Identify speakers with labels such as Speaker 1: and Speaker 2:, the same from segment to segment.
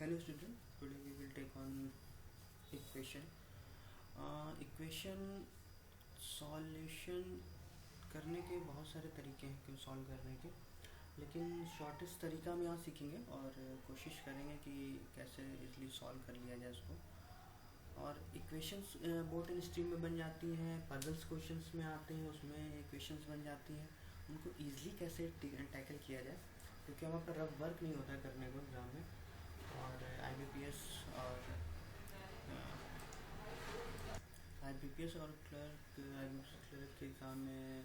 Speaker 1: Hello student, today we will take on equation. Equation solution करने के बहुत सारे तरीके हैं क्यों सॉल्व करने के, लेकिन शॉर्टेस्ट तरीका हम यहाँ सीखेंगे और कोशिश करेंगे कि कैसे इजली सॉल्व कर लिया जाए इसको। और इक्वेशंस बोथ इन स्ट्रीम में बन जाती हैं, पजल्स क्वेश्चंस में आते हैं, उसमें इक्वेशंस बन जाती हैं। उनको ईजिली कैसे टैकल किया जाए, क्योंकि वहाँ पर रफ वर्क नहीं होता है करने को एग्ज़ाम में। और IBPS और क्लर्क के एग्ज़ाम में,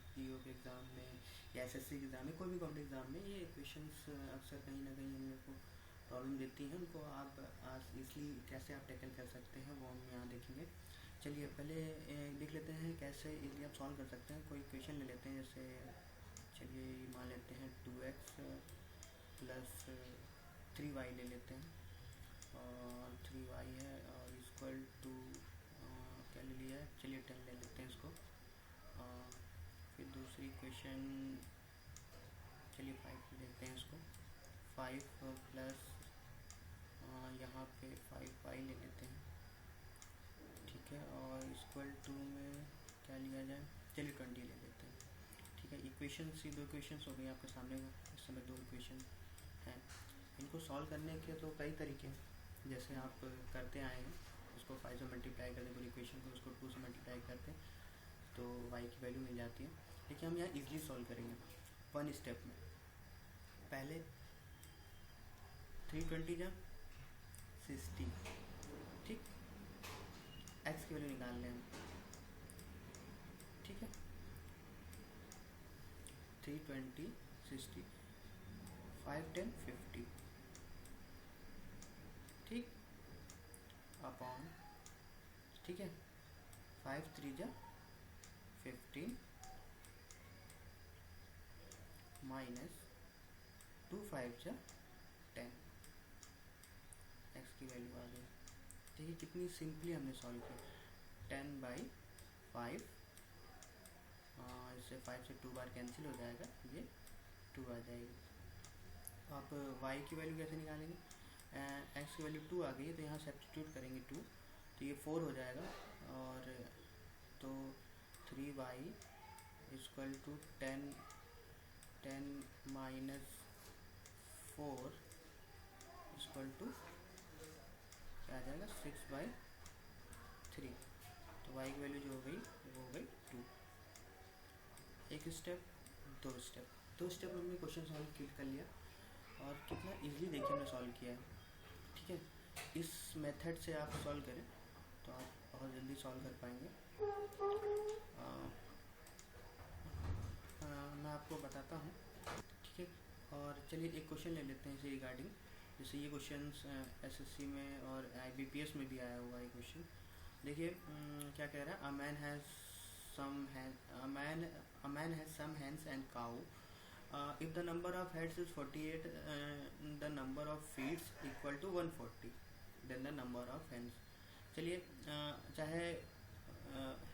Speaker 1: PO के एग्ज़ाम में या SSC के एग्ज़ाम में, कोई भी कॉम्पिटिटिव एग्ज़ाम में ये इक्वेशंस अक्सर कहीं ना कहीं हम लोग को प्रॉब्लम देती हैं। उनको आप इसलिए कैसे आप टैकल कर सकते हैं वो हम यहाँ देखेंगे। चलिए पहले देख लेते हैं कैसे इजली आप सॉल्व कर सकते हैं। कोई इक्वेशन ले लेते हैं, जैसे चलिए मान लेते हैं 2x प्लस 3y ले लेते हैं, और 3y है और इक्वल टू क्या ले लिया है, चलिए 10 ले लेते हैं इसको। फिर दूसरी इक्वेशन चलिए 5 ले लेते हैं इसको। 5 प्लस यहाँ पे 5y ले लेते हैं, ठीक है। और इक्वल टू में क्या लिया जाए, चलिए 20 ले लेते हैं, ठीक है। इक्वेशंस ही दो इक्वेशंस हो गई आपके सामने, इस समय दो इक्वेशन हैं। इनको सॉल्व करने के तो कई तरीके हैं, जैसे आप करते आए हैं, उसको 5 से मल्टीप्लाई करते हैं पूरी इक्वेशन को, उसको 2 से मल्टीप्लाई करते हैं तो y की वैल्यू मिल जाती है। लेकिन हम यहाँ इजली सॉल्व करेंगे वन स्टेप में। पहले 320 जा 60, ठीक, x की वैल्यू निकाल लें हम, ठीक है। 320 60 5 10 50, ठीक, अपॉन, ठीक है, 5 3 जा 15 माइनस 2 5 जा 10, x की वैल्यू आ गई। देखिए कितनी सिंपली हमने सॉल्व किया। 10/5, इससे 5 से 2 बार कैंसिल हो जाएगा, ये 2 आ जाएगी। आप y की वैल्यू कैसे निकालेंगे, x की वैल्यू 2 आ गई है तो यहाँ सब्स्टिट्यूट करेंगे 2, तो ये 4 हो जाएगा। और तो 3y equal to 10 minus 4 equal to क्या आ जाएगा, 6/3। तो y की वैल्यू जो हो गई वो हो गई 2। एक स्टेप, दो स्टेप में हमने क्वेश्चन सॉल्व कर लिया, और कितना इजीली देखिए हमने सॉल्व किया है, ठीक है। इस मेथड से आप सॉल्व करें तो आप बहुत जल्दी सॉल्व कर पाएंगे। मैं आपको बताता हूँ, ठीक है। और चलिए एक क्वेश्चन ले लेते हैं इसी रिगार्डिंग। जैसे ये क्वेश्चन SSC में और IBPS में भी आया हुआ है क्वेश्चन। देखिए क्या कह रहा है, a man has some hens and cow. If the number of heads is 48, the number of feet equal to 140, then the number of hens. चलिए चाहे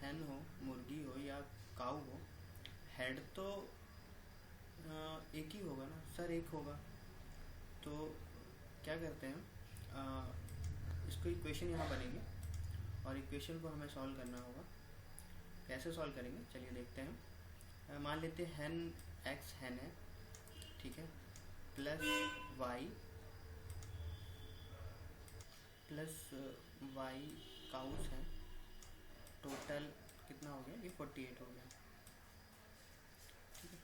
Speaker 1: hen हो, मुर्गी हो या काऊ हो, हेड तो एक ही होगा ना, सर एक होगा। तो क्या करते हैं, इसको इक्वेशन यहाँ बनेगी और इक्वेशन को हमें सॉल्व करना होगा। कैसे सॉल्व करेंगे चलिए देखते हैं। मान लेते हैं x हैन है, ठीक है, प्लस y काउस है। टोटल कितना हो गया, ये 48 हो गया, ठीक है।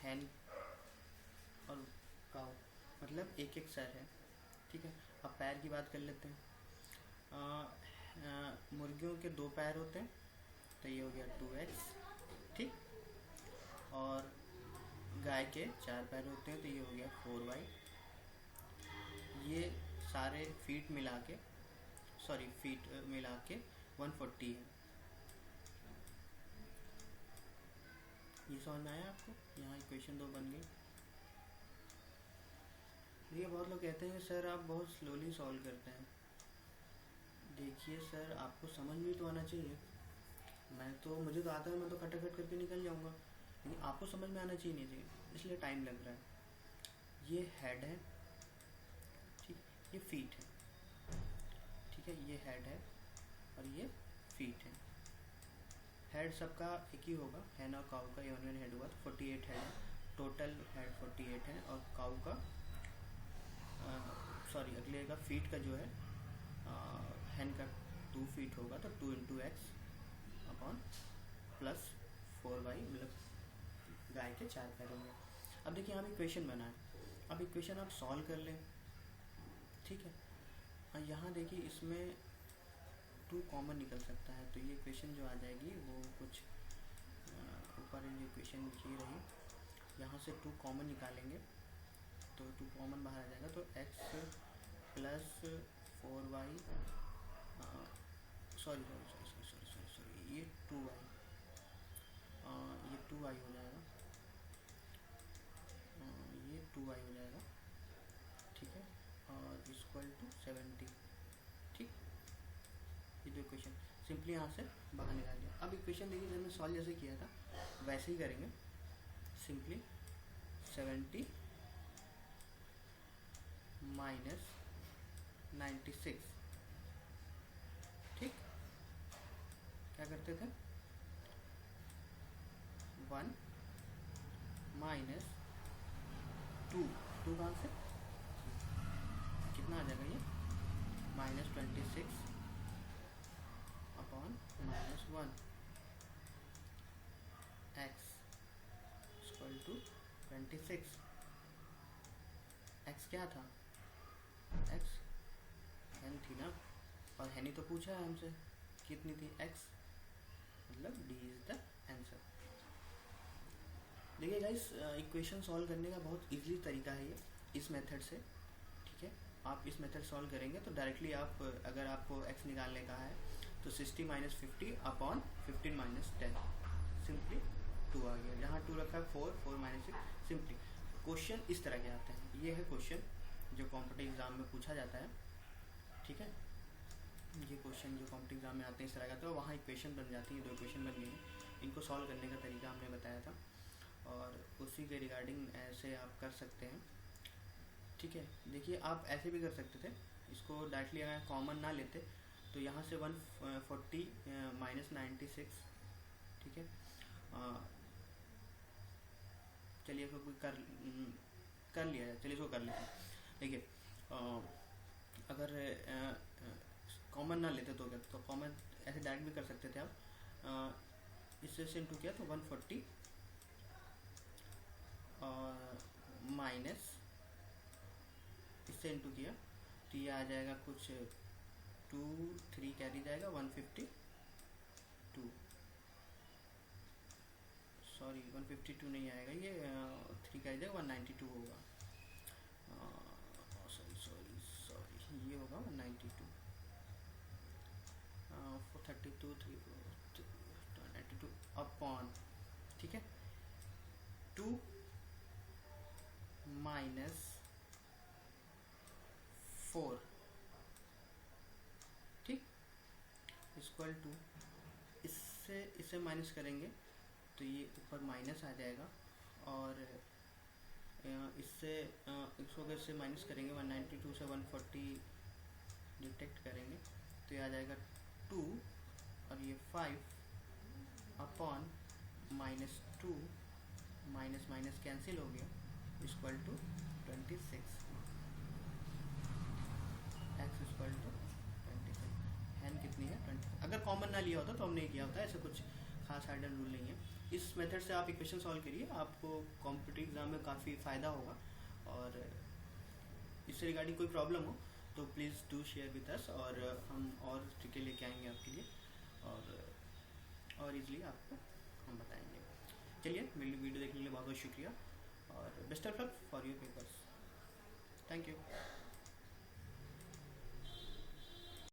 Speaker 1: हैन और काउ मतलब एक एक सर है, ठीक है। अब पैर की बात कर लेते हैं। मुर्गियों के 2 पैर होते हैं तो ये हो गया 2x, ठीक। और गाय के 4 पैर होते हैं तो ये हो गया 4y। ये सारे फीट मिला के 140 है। ये समझ में आया आपको, यहाँ इक्वेशन 2 बन गई। देखिए बहुत लोग कहते हैं सर आप बहुत स्लोली सॉल्व करते हैं। देखिए सर आपको समझ में तो आना चाहिए, मुझे तो आता है, मैं तो खटाखट करके निकल जाऊंगा, लेकिन आपको समझ में आना चाहिए, नहीं चाहिए, इसलिए टाइम लग रहा है। ये हेड है, ठीक, ये फीट है, ठीक है, ये हेड है और ये फीट है। हेड सबका एक ही होगा, हैन और काऊ का यूनियन हेड हुआ तो 48 हेड है, टोटल हेड 48 है। और काऊ का सॉरी अगले का फीट का जो है हैन का 2 फीट होगा तो 2 into x upon plus 4y, मतलब गाय के 4 पैर होंगे। अब देखिए यहाँ भी क्वेश्चन बना है, अब इक्वेशन आप सॉल्व कर लें, ठीक है। यहाँ देखिए इसमें 2 कॉमन निकल सकता है, तो ये इक्वेशन जो आ जाएगी वो कुछ ऊपर ये इक्वेशन लिखी रही, यहाँ से 2 कॉमन निकालेंगे तो 2 कॉमन बाहर आ जाएगा, तो x प्लस 4y सॉरी ये 2y, ये 2y हो जाएगा, ये 2y हो जाएगा, ठीक है, और इक्वल टू 70, ठीक। ये जो इक्वेशन सिंपली यहाँ से बाहर निकाल दिया। अब इक्वेशन देखिए जब मैं सॉल्व जैसे किया था वैसे ही करेंगे, सिंपली 70 माइनस 96, ठीक। क्या करते थे, 1 माइनस 2 कहाँ से कितना आ जाएगा ये -26 upon -1 x equal to 26। x क्या था, x हैन थी ना, और हैनी तो पूछा है हमसे कितनी थी x, मतलब D इज द आंसर। देखिए गाइस इक्वेशन सॉल्व करने का बहुत इजीली तरीका है ये, इस मेथड से, ठीक है। आप इस मेथड सॉल्व करेंगे तो डायरेक्टली आप अगर आपको x निकालने का है तो 60 - 50 अपॉन 15 - 10, सिंपली 2 आ गया, जहाँ 2 रखा है 4 -6, सिंपली क्वेश्चन इस तरह के आते हैं। ये है क्वेश्चन जो कॉम्पिटिटिव एग्जाम में पूछा जाता है, ठीक है। ये क्वेश्चन जो कॉम्पिटिटिव एग्जाम में आते हैं इस तरह का, तो वहाँ इक्वेशन बन जाती है, 2 इक्वेशन बन गई हैं। इनको सॉल्व करने का तरीका हमने बताया था और उसी के रिगार्डिंग ऐसे आप कर सकते हैं, ठीक है। देखिए आप ऐसे भी कर सकते थे, इसको डायरेक्टली अगर कॉमन ना लेते तो यहाँ से 140 माइनस 96, ठीक है। चलिए इसको कर लिया जाए, चलिए इसको कर लेते हैं। देखिए अगर कॉमन ना लेते तो क्या, तो कॉमन ऐसे डायरेक्ट भी कर सकते थे आप, इससे से इंटू किया तो 140 और माइनस इससे इंटू किया तो ये आ जाएगा कुछ 2 3 कैरी जाएगा 152, सॉरी 152 नहीं आएगा, ये 3 कैरी जाएगा 192 होगा, सॉरी ये होगा 192, 432 392 अपॉन, ठीक है, 2 माइनस 4, ठीक, इक्वल टू इससे माइनस करेंगे तो ये ऊपर माइनस आ जाएगा, और इससे इसको अगर से माइनस करेंगे 192 से 140 डिटेक्ट करेंगे तो ये आ जाएगा 2 और ये 5 अपॉन -2 माइनस माइनस कैंसिल हो गया, equal to 26, x equal to 26, हैन कितनी है 20। अगर कॉमन ना लिया होता तो हमने किया होता, ऐसा कुछ खास हार्डन रूल नहीं है। इस मेथड से आप इक्वेशन सॉल्व करिए, आपको कॉम्पिटिटिव एग्जाम में काफ़ी फ़ायदा होगा, और इससे रिगार्डिंग कोई प्रॉब्लम हो तो please do share with us, और हम और ट्रिकें लेके आएंगे आपके लिए, और इजली आपको हम बताएंगे। चलिए मेरी वीडियो देखने के लिए बहुत बहुत शुक्रिया, और best of luck for your papers. Thank you.